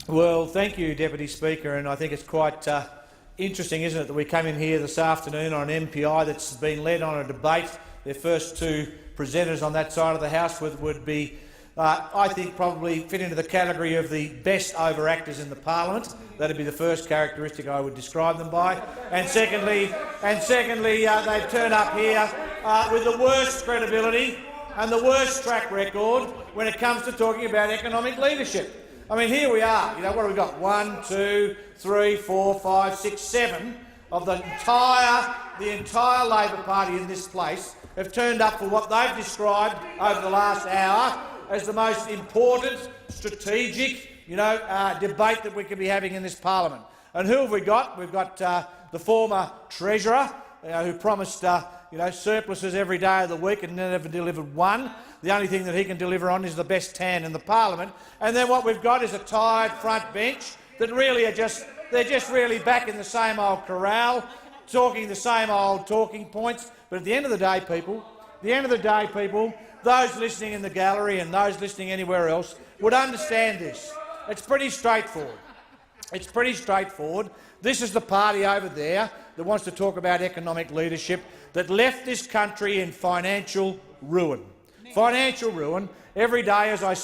Well, thank you, Deputy Speaker, and I think it's quite interesting, isn't it, that we come in here this afternoon on an MPI that's been led on a debate. Their first two presenters on that side of the House would be, I think, probably fit into the category of the best overactors in the parliament. That would be the first characteristic I would describe them by. And secondly, they turn up here with the worst credibility and the worst track record when it comes to talking about economic leadership. I mean, here we are. You know, what have we got? 1, 2, 3, 4, 5, 6, 7 of the entire Labor Party in this place have turned up for what they've described over the last hour as the most important, strategic, debate that we could be having in this parliament. And who have we got? We've got the former Treasurer, who promised surpluses every day of the week and never delivered one. The only thing that he can deliver on is the best tan in the parliament. And then what we've got is a tired front bench that really they're just really back in the same old corral, talking the same old talking points. But at the end of the day, people, those listening in the gallery and those listening anywhere else would understand this. It's pretty straightforward. This is the party over there that wants to talk about economic leadership that left this country in financial ruin. Financial ruin. Every day, as I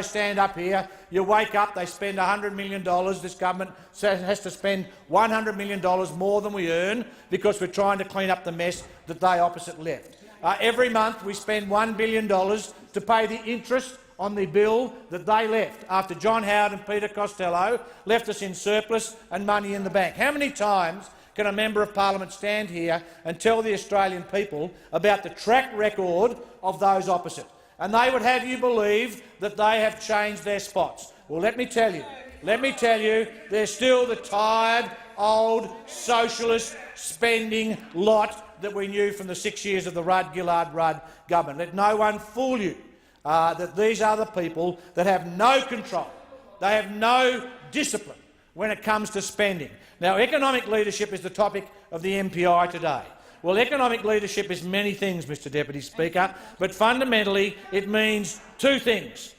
stand up here, you wake up, they spend $100 million. This government has to spend $100 million more than we earn because we're trying to clean up the mess that they opposite left. Every month we spend $1 billion to pay the interest on the bill that they left after John Howard and Peter Costello left us in surplus and money in the bank. How many times can a member of parliament stand here and tell the Australian people about the track record of those opposite? And they would have you believe that they have changed their spots. Well, let me tell you, they're still the tired, old, socialist spending lot that we knew from the 6 years of the Rudd-Gillard-Rudd government. Let no one fool you that these are the people that have no control. They have no discipline when it comes to spending. Now, economic leadership is the topic of the MPI today. Well, economic leadership is many things, Mr Deputy Speaker, but fundamentally it means two things.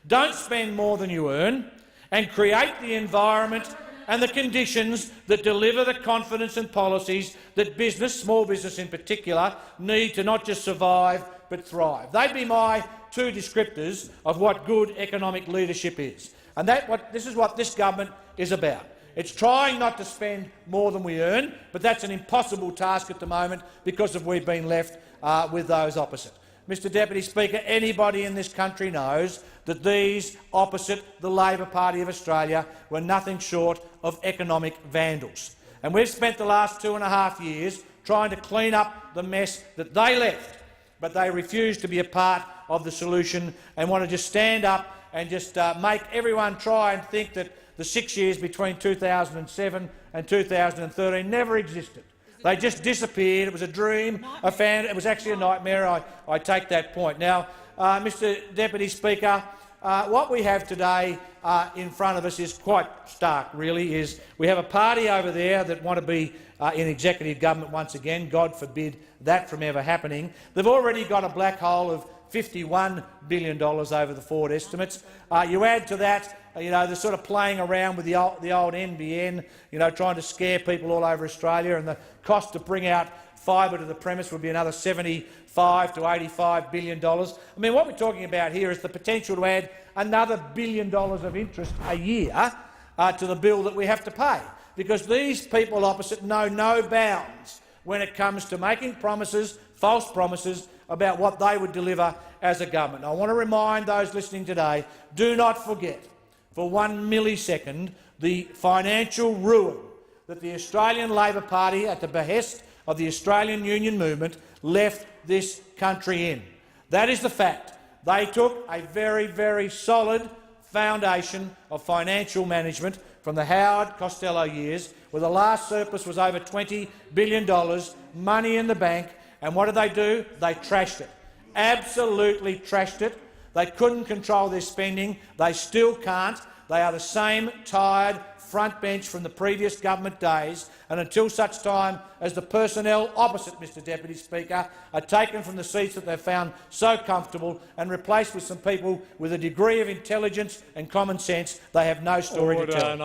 Don't spend more than you earn, and create the environment and the conditions that deliver the confidence and policies that business, small business in particular, need to not just survive but thrive. They'd be my two descriptors of what good economic leadership is. And this is what this government is about. It's trying not to spend more than we earn, but that's an impossible task at the moment because we've been left with those opposite. Mr Deputy Speaker, anybody in this country knows that these opposite the Labor Party of Australia were nothing short of economic vandals. And we've spent the last 2.5 years trying to clean up the mess that they left, but they refuse to be a part of the solution and want to just stand up and just make everyone try and think that the 6 years between 2007 and 2013 never existed. They just disappeared. It was a dream. It was actually a nightmare. I take that point. Now, Mr Deputy Speaker, what we have today in front of us is quite stark, really. We have a party over there that want to be in executive government once again. God forbid that from ever happening. They've already got a black hole of $51 billion over the forward estimates. You add to that, they're sort of playing around with the old NBN, trying to scare people all over Australia, and the cost to bring out fibre to the premise would be another $75 to $85 billion. I mean, what we're talking about here is the potential to add another $1 billion of interest a year to the bill that we have to pay, because these people opposite know no bounds when it comes to making promises, false promises, about what they would deliver as a government. I want to remind those listening today, do not forget for 1 millisecond the financial ruin that the Australian Labor Party, at the behest of the Australian Union movement, left this country in. That is the fact. They took a very, very solid foundation of financial management from the Howard-Costello years, where the last surplus was over $20 billion, money in the bank. And what did they do? They trashed it. Absolutely trashed it. They couldn't control their spending. They still can't. They are the same tired front bench from the previous government days, and until such time as the personnel opposite, Mr Deputy Speaker, are taken from the seats that they've found so comfortable and replaced with some people with a degree of intelligence and common sense, they have no story to tell.